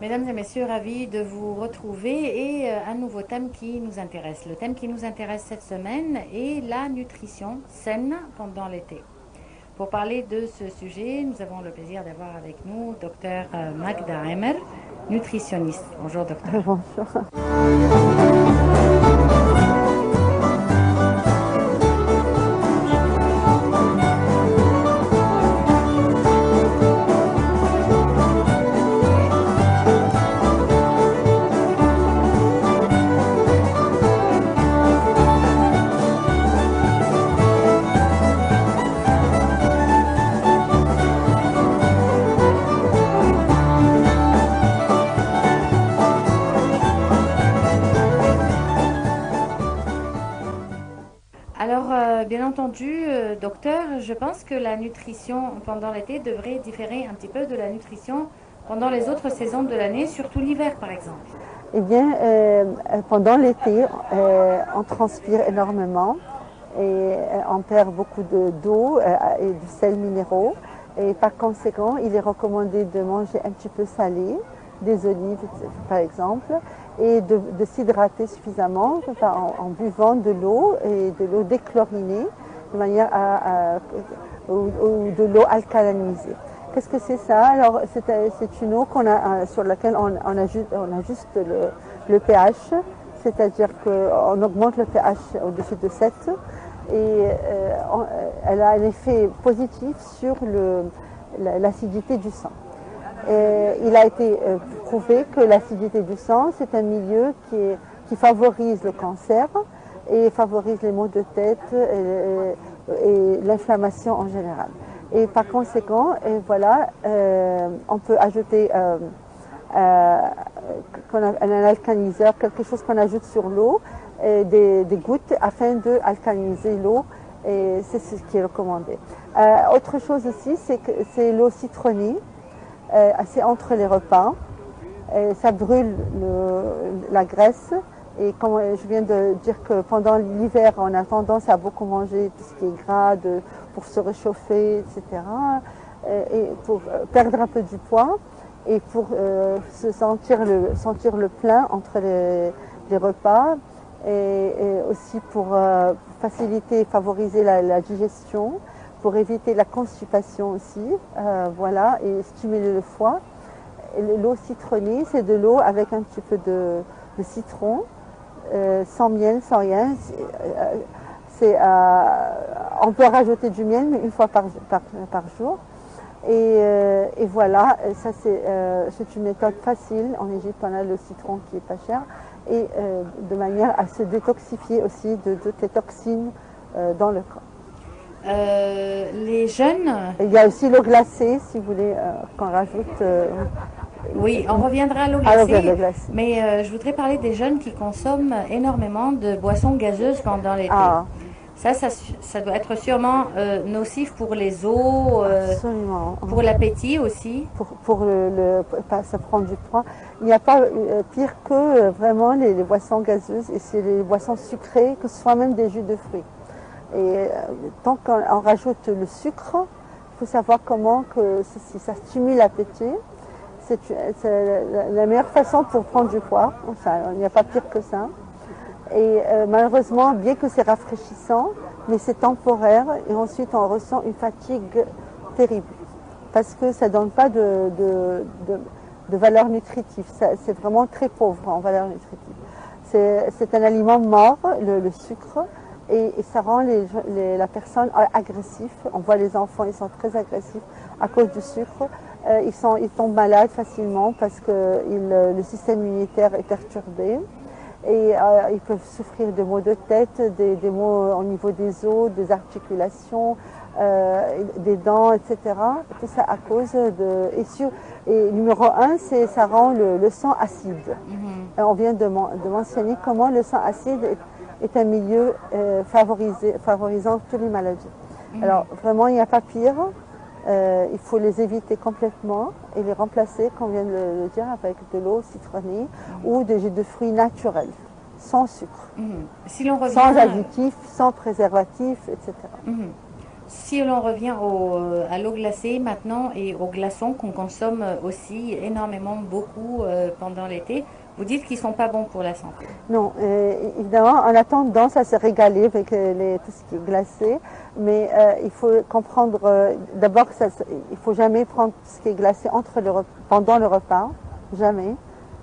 Mesdames et messieurs, ravis de vous retrouver et un nouveau thème qui nous intéresse. Le thème qui nous intéresse cette semaine est la nutrition saine pendant l'été. Pour parler de ce sujet, nous avons le plaisir d'avoir avec nous Dr Magda Emer, nutritionniste. Bonjour docteur. Bonjour. Alors, bien entendu, docteur, je pense que la nutrition pendant l'été devrait différer un petit peu de la nutrition pendant les autres saisons de l'année, surtout l'hiver par exemple. Eh bien, pendant l'été, on transpire énormément et on perd beaucoup d'eau et de sels minéraux. Et par conséquent, il est recommandé de manger un petit peu salé, des olives par exemple, et de s'hydrater suffisamment en buvant de l'eau et de l'eau déchlorinée de manière ou de l'eau alcalinisée. Qu'est-ce que c'est ça? Alors, c'est une eau sur laquelle on ajuste le pH, c'est-à-dire qu'on augmente le pH au-dessus de 7 et elle a un effet positif sur l'acidité du sang. Il a été prouvé que l'acidité du sang, c'est un milieu qui favorise le cancer et favorise les maux de tête et l'inflammation en général. Et par conséquent, voilà, on peut ajouter un alcaniseur, quelque chose qu'on ajoute sur l'eau, des gouttes afin de alcaliniser l'eau, et c'est ce qui est recommandé. Autre chose aussi, c'est l'eau citronnée, c'est entre les repas, ça brûle la graisse. Et comme je viens de dire que pendant l'hiver, on a tendance à beaucoup manger tout ce qui est gras pour se réchauffer, etc. Et pour perdre un peu du poids et pour se sentir le plein entre les repas et aussi pour faciliter et favoriser la digestion, pour éviter la constipation aussi, voilà, et stimuler le foie. L'eau citronnée, c'est de l'eau avec un petit peu de citron. Sans miel, sans rien. On peut rajouter du miel, mais une fois par jour. Et voilà, ça c'est une méthode facile. En Égypte, on a le citron qui est pas cher. Et de manière à se détoxifier aussi de toutes les toxines dans le corps. Les jeunes, Il y a aussi l'eau glacée, si vous voulez qu'on rajoute. oui, on reviendra à l'eau glacée, mais je voudrais parler des jeunes qui consomment énormément de boissons gazeuses pendant l'été. Ah, Ça doit être sûrement nocif pour les os, absolument. pour l'appétit aussi. Ça prend du poids. Il n'y a pas pire que vraiment les boissons gazeuses, et c'est les boissons sucrées, que ce soit même des jus de fruits. Et tant qu'on rajoute le sucre, il faut savoir comment si ça stimule l'appétit. C'est la meilleure façon pour prendre du poids. Enfin, il n'y a pas pire que ça. Et malheureusement, bien que c'est rafraîchissant, mais c'est temporaire et ensuite on ressent une fatigue terrible parce que ça ne donne pas de valeur nutritive. C'est vraiment très pauvre en valeur nutritive. C'est un aliment mort, le sucre, et ça rend la personne agressive. On voit les enfants, ils sont très agressifs à cause du sucre. Ils tombent malades facilement parce que le système immunitaire est perturbé. Et ils peuvent souffrir de maux de tête, des maux au niveau des os, des articulations, des dents, etc. Tout ça à cause de... Et numéro un, ça rend le sang acide. On vient de mentionner comment le sang acide est un milieu favorisant toutes les maladies. Alors vraiment, il n'y a pas pire. Il faut les éviter complètement et les remplacer, comme on vient de le dire, avec de l'eau citronnée ou des jus de fruits naturels, sans sucre, Si l'on revient, sans additifs, sans préservatifs, etc. Si l'on revient à l'eau glacée maintenant et aux glaçons qu'on consomme aussi énormément, beaucoup pendant l'été, vous dites qu'ils ne sont pas bons pour la santé. Non, évidemment, on a tendance à se régaler avec tout ce qui est glacé, mais il faut comprendre d'abord qu'il ne faut jamais prendre tout ce qui est glacé pendant le repas, jamais,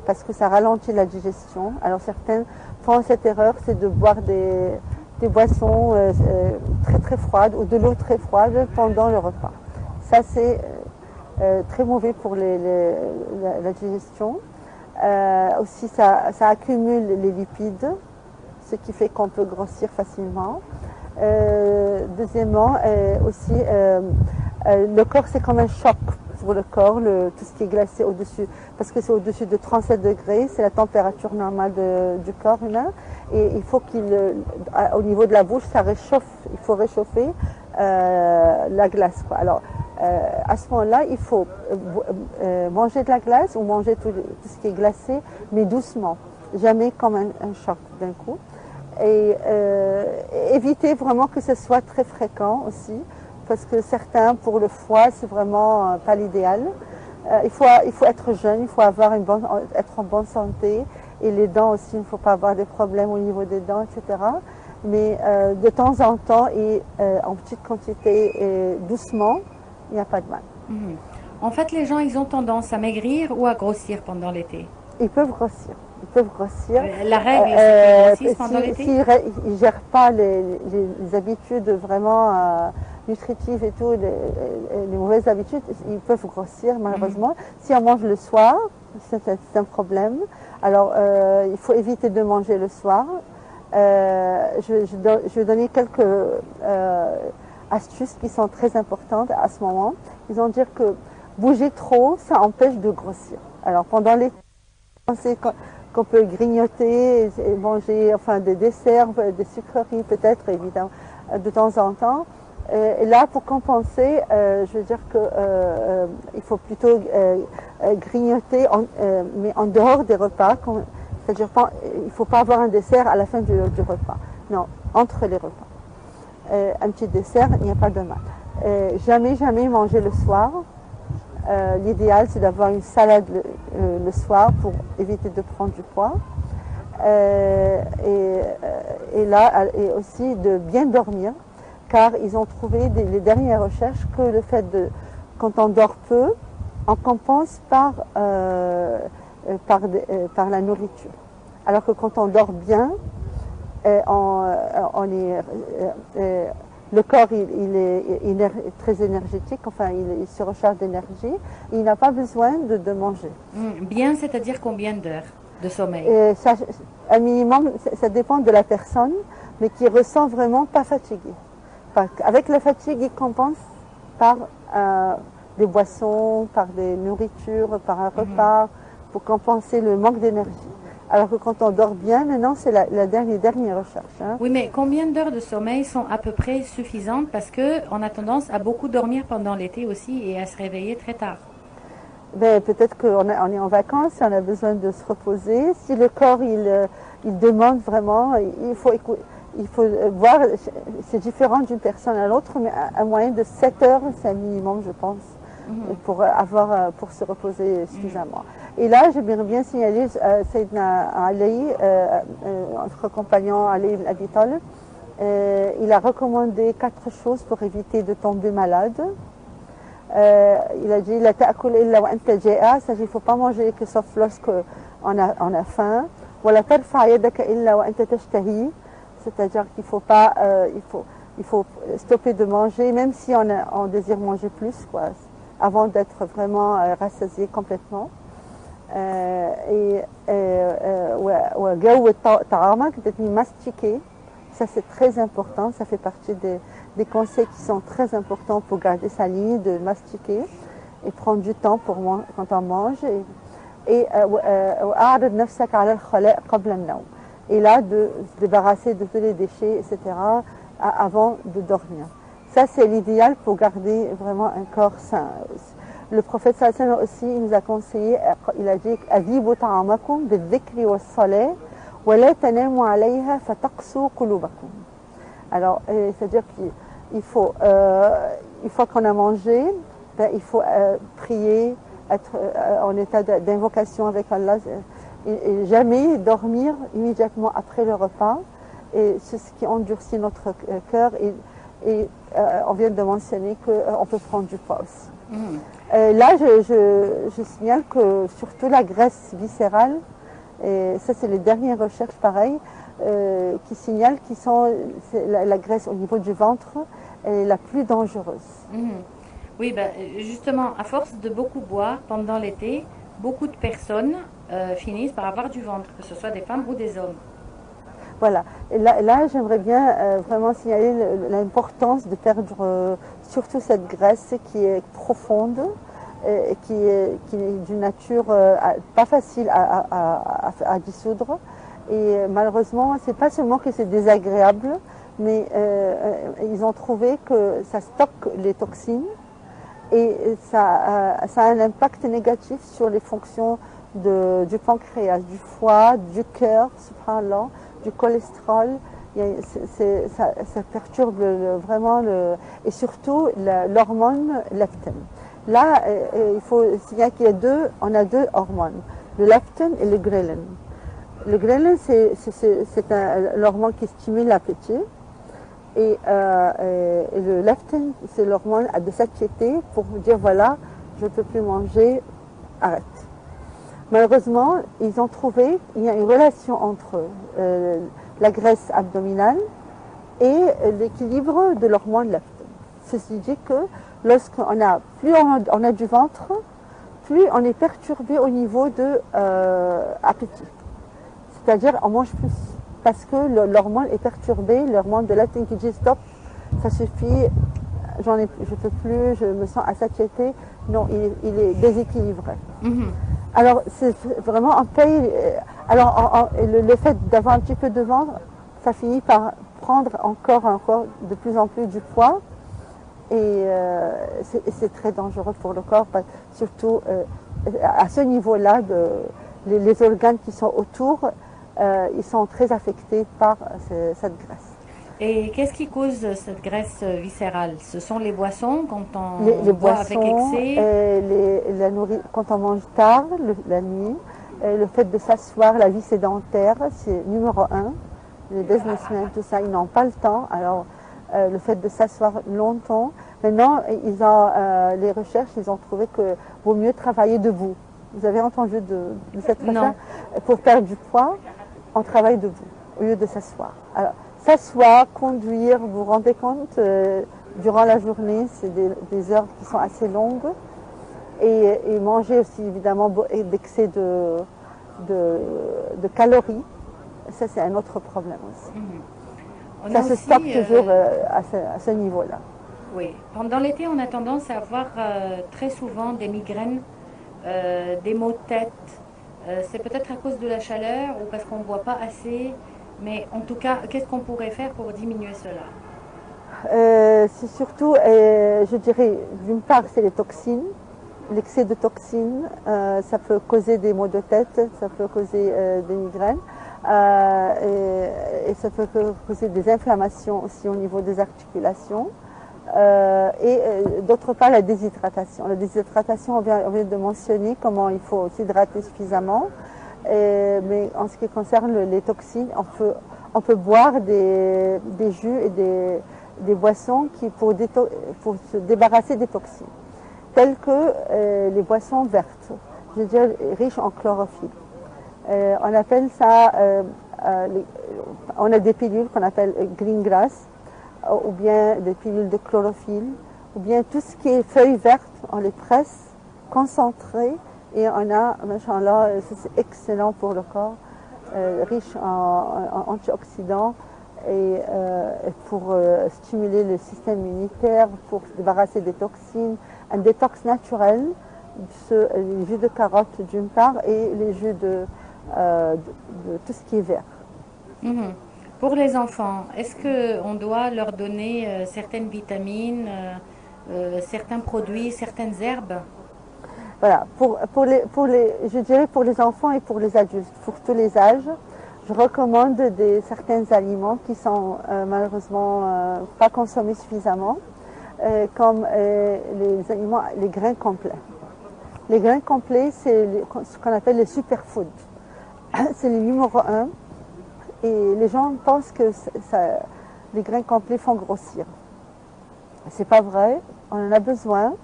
parce que ça ralentit la digestion. Alors certains font cette erreur, c'est de boire des boissons très très froides ou de l'eau très froide pendant le repas. Ça c'est très mauvais pour la digestion. Aussi, ça accumule les lipides, ce qui fait qu'on peut grossir facilement. Deuxièmement, aussi, le corps, c'est comme un choc pour le corps, tout ce qui est glacé au-dessus, parce que c'est au-dessus de 37 degrés, c'est la température normale du corps humain, et il faut au niveau de la bouche, ça réchauffe, il faut réchauffer la glace, quoi. Alors, à ce moment-là, il faut manger de la glace ou manger tout ce qui est glacé, mais doucement, jamais comme un choc d'un coup. Et éviter vraiment que ce soit très fréquent aussi, parce que certains, pour le foie, c'est vraiment pas l'idéal. Il faut être jeune, il faut être en bonne santé, et les dents aussi, il ne faut pas avoir des problèmes au niveau des dents, etc. Mais de temps en temps et en petite quantité et doucement, il n'y a pas de mal. Mhm. En fait, les gens, ils ont tendance à maigrir ou à grossir pendant l'été. Ils peuvent grossir. Ils peuvent grossir. La règle, c'est qu'ils grossissent pendant l'été. S'ils ne gèrent pas les habitudes vraiment nutritives et tout, les mauvaises habitudes, ils peuvent grossir malheureusement. Si on mange le soir, c'est un problème. Alors, il faut éviter de manger le soir. Je vais donner quelques astuces qui sont très importantes à ce moment. Ils vont dire que bouger trop, ça empêche de grossir. Alors pendant l'été, on sait qu'on peut grignoter et manger des desserts, des sucreries peut-être évidemment de temps en temps. Et là, pour compenser, je veux dire qu'il faut plutôt grignoter, mais en dehors des repas. C'est-à-dire il ne faut pas avoir un dessert à la fin du repas. Non, entre les repas. Un petit dessert, il n'y a pas de mal. Jamais manger le soir. L'idéal, c'est d'avoir une salade le soir pour éviter de prendre du poids. Et aussi de bien dormir, car ils ont trouvé les dernières recherches que le fait quand on dort peu, on compense par la nourriture. Alors que quand on dort bien, le corps il est très énergétique, il se recharge d'énergie, il n'a pas besoin de manger. Bien, c'est-à-dire combien d'heures de sommeil? Un minimum, ça dépend de la personne, mais qui ressent vraiment pas fatigué. Avec la fatigue, il compense par des boissons, par des nourritures, par un repas, pour compenser le manque d'énergie. Alors que quand on dort bien, maintenant, c'est les dernières recherches. Hein. Oui, mais combien d'heures de sommeil sont à peu près suffisantes? Parce qu'on a tendance à beaucoup dormir pendant l'été aussi et à se réveiller très tard. Peut-être qu'on est en vacances, on a besoin de se reposer. Si le corps, il demande vraiment, il faut voir, c'est différent d'une personne à l'autre, mais un moyen de 7 heures, c'est un minimum, je pense, pour se reposer suffisamment. Et là, j'aimerais bien signaler Sayyidina Ali, notre compagnon Ali ibn Abi Talib, il a recommandé 4 choses pour éviter de tomber malade. Il a dit la ta'kul illa wa anta ja'a, c'est-à-dire il ne faut pas manger que sauf lorsqu'on a faim. Wa la tarfa yadaka illa wa anta tashtahi, c'est-à-dire qu'il faut pas il faut stopper de manger même si on désire manger plus, quoi, avant d'être vraiment rassasié complètement. Mastiquer, ça c'est très important, ça fait partie des conseils qui sont très importants pour garder sa ligne, de mastiquer et prendre du temps quand on mange, et là de se débarrasser de tous les déchets, etc. avant de dormir. Ça c'est l'idéal pour garder vraiment un corps sain. Le prophète sallallahu alayhi wa sallam aussi, il nous a conseillé, il a dit Azibu ta'amakum bil-dhikri was-salah wa la tanamu alayha fataqsu qulubakum. Alors, c'est-à-dire une fois qu'on a mangé, ben, il faut prier, être en état d'invocation avec Allah et jamais dormir immédiatement après le repas. Et c'est ce qui endurcit notre cœur et on vient de mentionner qu'on peut prendre du poids aussi. Là, je signale que surtout la graisse viscérale, et ça c'est les dernières recherches pareilles, qui signalent la graisse au niveau du ventre est la plus dangereuse. Oui, ben, justement, à force de beaucoup boire pendant l'été, beaucoup de personnes finissent par avoir du ventre, que ce soit des femmes ou des hommes. Voilà. Et là j'aimerais bien vraiment signaler l'importance de perdre surtout cette graisse qui est profonde et qui est d'une nature pas facile à dissoudre. Et malheureusement, c'est pas seulement que c'est désagréable, mais ils ont trouvé que ça stocke les toxines et ça a un impact négatif sur les fonctions du pancréas, du foie, du cœur, subhanallah, du cholestérol. Ça perturbe vraiment et surtout l'hormone leptin. Là, il faut signaler qu'il y a on a deux hormones, le leptin et le ghrelin. Le ghrelin, c'est l'hormone qui stimule l'appétit. Et le leptin, c'est l'hormone de satiété pour vous dire voilà, je ne peux plus manger, arrête. Malheureusement, ils ont trouvé qu'il y a une relation entre la graisse abdominale et l'équilibre de l'hormone leptin. Ceci dit que lorsqu'on a plus on a du ventre, plus on est perturbé au niveau de appétit. C'est-à-dire on mange plus parce que l'hormone est perturbée, l'hormone de leptin qui dit stop, ça suffit, je peux plus, je me sens à satiété. Non, il est déséquilibré. Alors c'est vraiment un paye. Alors le fait d'avoir un petit peu de ventre, ça finit par prendre encore de plus en plus du poids et c'est très dangereux pour le corps, surtout à ce niveau-là, les organes qui sont autour, ils sont très affectés par cette graisse. Et qu'est-ce qui cause cette graisse viscérale? Ce sont les boissons quand on boit avec excès? Quand on mange tard, la nuit, le fait de s'asseoir, la vie sédentaire, c'est numéro un. Les businessmen, tout ça, ils n'ont pas le temps. Alors, le fait de s'asseoir longtemps. Maintenant, les recherches, ils ont trouvé que vaut mieux travailler debout. Vous avez entendu de cette façon? Pour perdre du poids, on travaille debout au lieu de s'asseoir. Alors, s'asseoir, conduire, vous vous rendez compte, durant la journée, c'est des heures qui sont assez longues. Et manger aussi, évidemment, d'excès de calories. Ça, c'est un autre problème aussi. Ça se stocke toujours à ce niveau-là. Oui. Pendant l'été, on a tendance à avoir très souvent des migraines, des maux de tête. C'est peut-être à cause de la chaleur ou parce qu'on ne boit pas assez. Mais en tout cas, qu'est-ce qu'on pourrait faire pour diminuer cela? C'est surtout, je dirais, d'une part, c'est les toxines. L'excès de toxines, ça peut causer des maux de tête, ça peut causer des migraines. Et ça peut causer des inflammations aussi au niveau des articulations. Et d'autre part, la déshydratation. La déshydratation, on vient de mentionner comment il faut s'hydrater suffisamment. Mais en ce qui concerne les toxines, on peut boire des jus et des boissons pour se débarrasser des toxines, telles que les boissons vertes, je veux dire riches en chlorophylle. On appelle ça, on a des pilules qu'on appelle green grass, ou bien des pilules de chlorophylle, ou bien tout ce qui est feuilles vertes, on les presse, concentrées, et on a, machallah, c'est excellent pour le corps, riche en antioxydants et pour stimuler le système immunitaire, pour se débarrasser des toxines, un détox naturel, les jus de carotte d'une part et les jus de tout ce qui est vert. Pour les enfants, est-ce qu'on doit leur donner certaines vitamines, certains produits, certaines herbes? Voilà, je dirais pour les enfants et pour les adultes, pour tous les âges, je recommande certains aliments qui sont malheureusement pas consommés suffisamment, comme les grains complets. Les grains complets, c'est ce qu'on appelle les superfoods. C'est le numéro 1. Et les gens pensent que les grains complets font grossir. C'est pas vrai, on en a besoin.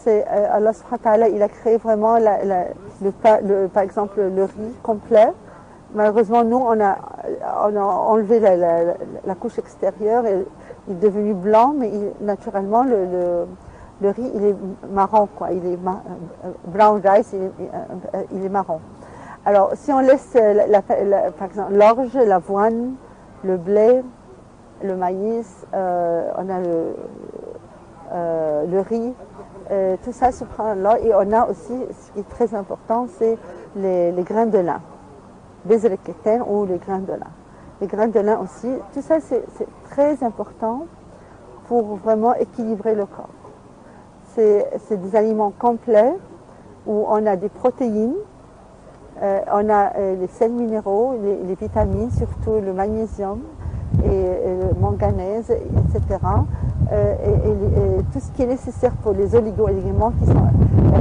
Allah subhanahu wa ta'ala, il a créé vraiment par exemple le riz complet. Malheureusement, nous, on a enlevé la couche extérieure et il est devenu blanc, mais naturellement, le riz, il est marron, quoi. Il est brown rice, il est marron. Alors, si on laisse, par exemple, l'orge, l'avoine, le blé, le maïs, on a le riz, tout ça se prend là. Et on a aussi, ce qui est très important, c'est les grains de lin, bezreketen ou les grains de lin. Les grains de lin aussi, tout ça c'est très important pour vraiment équilibrer le corps. C'est des aliments complets où on a des protéines, on a les sels minéraux, les vitamines, surtout le magnésium et le manganèse, etc. Et tout ce qui est nécessaire pour les oligo-éléments qui sont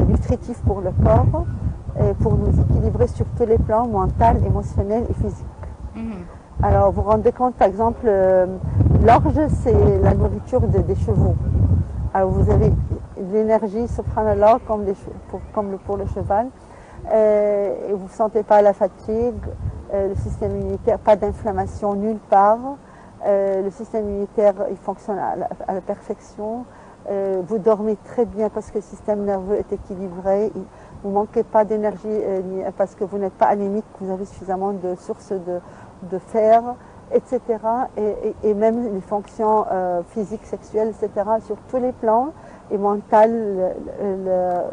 nutritifs pour le corps, pour nous équilibrer sur tous les plans, mental, émotionnel et physique. Alors vous vous rendez compte, par exemple, l'orge, c'est la nourriture des chevaux. Alors vous avez de l'énergie, subhanallah, comme pour le cheval, et vous ne sentez pas la fatigue, le système immunitaire, pas d'inflammation nulle part, le système immunitaire il fonctionne à la perfection, vous dormez très bien parce que le système nerveux est équilibré, vous ne manquez pas d'énergie parce que vous n'êtes pas anémique, vous avez suffisamment de sources de fer, etc. Et même les fonctions physiques, sexuelles, etc. sur tous les plans, et mental,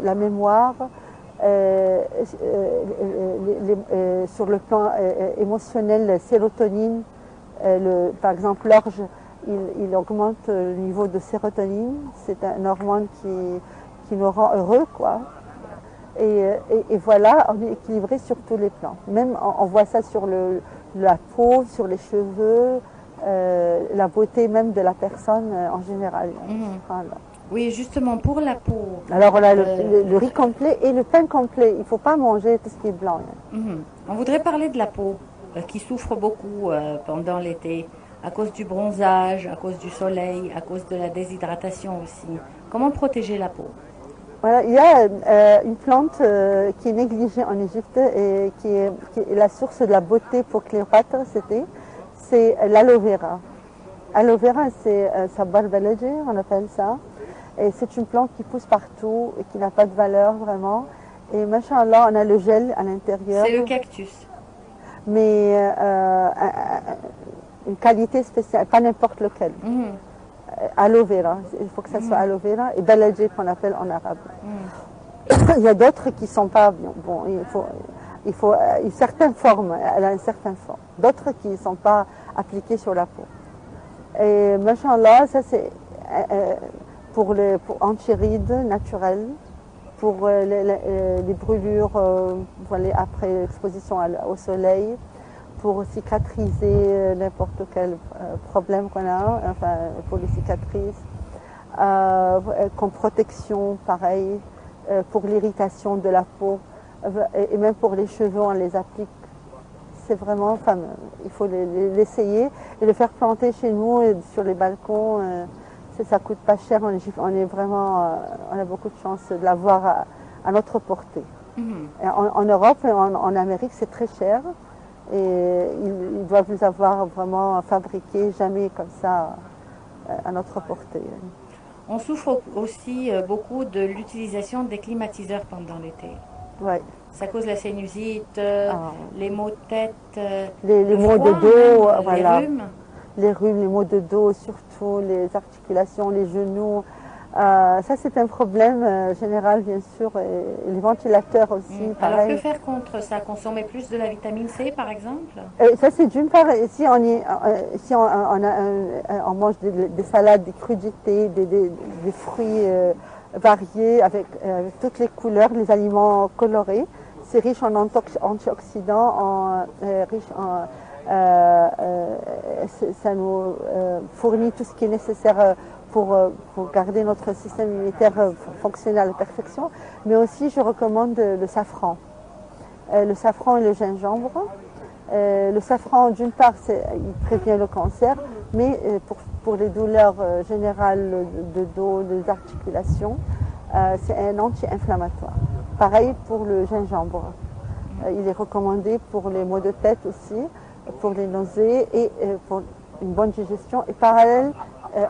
la mémoire, sur le plan émotionnel, la sérotonine, par exemple l'orge, il augmente le niveau de sérotonine, c'est un hormone qui nous rend heureux, quoi. Et voilà, on est équilibré sur tous les plans. Même on voit ça sur la peau, sur les cheveux, la beauté même de la personne en général. Voilà. Oui, justement, pour la peau. Alors on a le riz complet et le pain complet. Il ne faut pas manger tout ce qui est blanc. On voudrait parler de la peau qui souffre beaucoup pendant l'été à cause du bronzage, à cause du soleil, à cause de la déshydratation aussi. Comment protéger la peau? Voilà, il y a une plante qui est négligée en Égypte et qui est la source de la beauté pour Cléopâtre, c'est l'aloe vera. Aloe vera, c'est sabar balaji, on appelle ça. Et c'est une plante qui pousse partout et qui n'a pas de valeur vraiment. Et machallah, on a le gel à l'intérieur. C'est le cactus. Mais une qualité spéciale, pas n'importe lequel. Aloe vera, il faut que ça soit aloe vera et balaji qu'on appelle en arabe. Il y a d'autres qui ne sont pas bon. Il faut une certaine forme, elle a une certaine forme. D'autres qui ne sont pas appliquées sur la peau. Et machallah, ça c'est pour anti-rides naturelles, pour les brûlures après l'exposition au soleil, pour cicatriser n'importe quel problème qu'on a, enfin pour les cicatrices, comme protection, pareil, pour l'irritation de la peau, et même pour les cheveux, on les applique. C'est vraiment fameux. Il faut l'essayer et le faire planter chez nous sur les balcons. Ça coûte pas cher. On a beaucoup de chance de l'avoir à notre portée. En Europe et en Amérique, c'est très cher. Et ils doivent nous avoir vraiment fabriqué, jamais comme ça à notre portée. On souffre aussi beaucoup de l'utilisation des climatiseurs pendant l'été. Ouais. Ça cause la sinusite, les maux de tête, les maux froid, de dos, même, voilà. les rhumes. Les rhumes, les maux de dos, surtout les articulations, les genoux. Ça, c'est un problème général, bien sûr, et les ventilateurs aussi, pareil. Alors, que faire contre ça? Consommer plus de la vitamine C, par exemple? Ça, c'est d'une part, si on mange des salades, des crudités, des fruits variés avec toutes les couleurs, les aliments colorés, c'est riche en antioxydants, ça nous fournit tout ce qui est nécessaire pour garder notre système immunitaire fonctionnel à la perfection. Mais aussi, je recommande le safran. Le safran et le gingembre. Le safran, d'une part, il prévient le cancer, mais pour les douleurs générales de dos, des articulations, c'est un anti-inflammatoire. Pareil pour le gingembre. Il est recommandé pour les maux de tête aussi, pour les nausées et pour une bonne digestion. Et parallèle,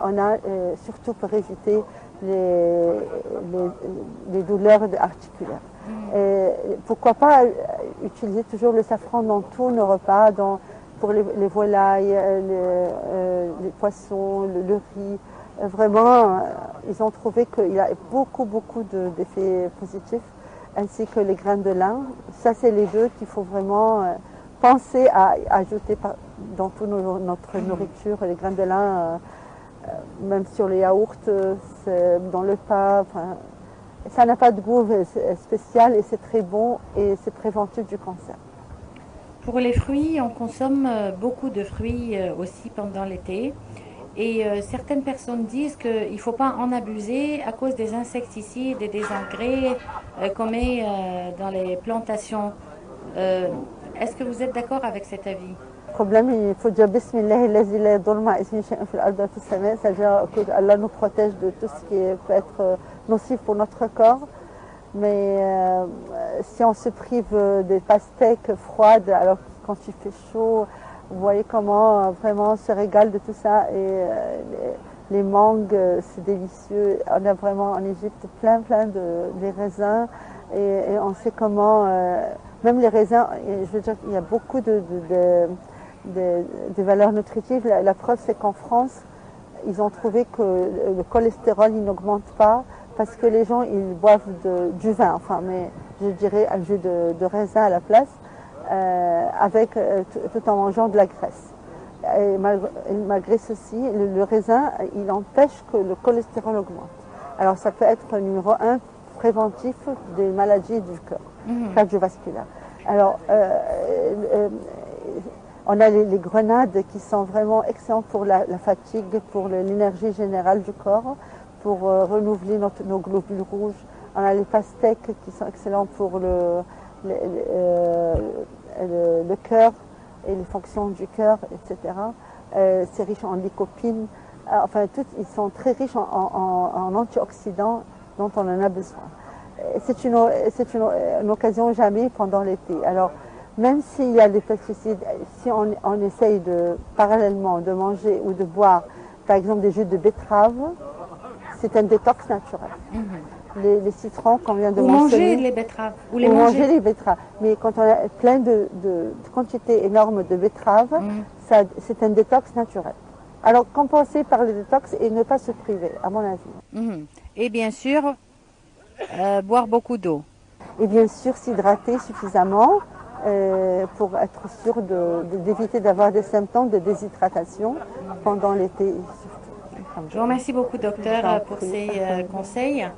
on a surtout pour éviter les douleurs articulaires. Pourquoi pas utiliser toujours le safran dans tous nos repas, pour les volailles, les poissons, le riz. Vraiment, ils ont trouvé qu'il y a beaucoup d'effets positifs, ainsi que les graines de lin. Ça, c'est les deux qu'il faut vraiment penser à ajouter dans toute notre nourriture. Les graines de lin, même sur les yaourts, dans le pain. Enfin, ça n'a pas de goût spécial et c'est très bon et c'est préventif du cancer. Pour les fruits, on consomme beaucoup de fruits aussi pendant l'été. Et certaines personnes disent qu'il ne faut pas en abuser à cause des insecticides et des engrais qu'on met dans les plantations. Est-ce que vous êtes d'accord avec cet avis? Le problème, il faut dire Bismillah, c'est-à-dire que Allah nous protège de tout ce qui peut être nocif pour notre corps. Mais si on se prive des pastèques froides, alors quand il fait chaud, vous voyez comment vraiment on se régale de tout ça. Et les mangues, c'est délicieux. On a vraiment en Égypte plein de raisins. Et on sait comment, même les raisins, je veux dire, il y a beaucoup de valeurs nutritives. La preuve, c'est qu'en France, ils ont trouvé que le cholestérol, il n'augmente pas parce que les gens, ils boivent du vin, enfin, mais je dirais un jus de raisin à la place, tout en mangeant de la graisse. Et malgré ceci, le raisin, il empêche que le cholestérol augmente. Alors, ça peut être numéro 1, préventif des maladies du cœur, cardiovasculaires. Alors, on a les grenades qui sont vraiment excellentes pour la fatigue, pour l'énergie générale du corps, pour renouveler nos globules rouges. On a les pastèques qui sont excellents pour le cœur et les fonctions du cœur, etc. C'est riche en lycopène. Enfin, ils sont très riches en antioxydants dont on en a besoin. C'est une occasion jamais pendant l'été. Alors, même s'il y a des pesticides, si on essaye parallèlement de manger ou de boire, par exemple, des jus de betterave, c'est un détox naturel. Les citrons qu'on vient de mentionner. Manger les betteraves. Ou manger les betteraves. Mais quand on a plein de quantités énormes de betteraves, c'est un détox naturel. Alors, compenser par le détox et ne pas se priver, à mon avis. Et bien sûr, boire beaucoup d'eau. Et bien sûr, s'hydrater suffisamment pour être sûr d'éviter d'avoir des symptômes de déshydratation pendant l'été. Je vous remercie beaucoup, docteur, pour ces conseils.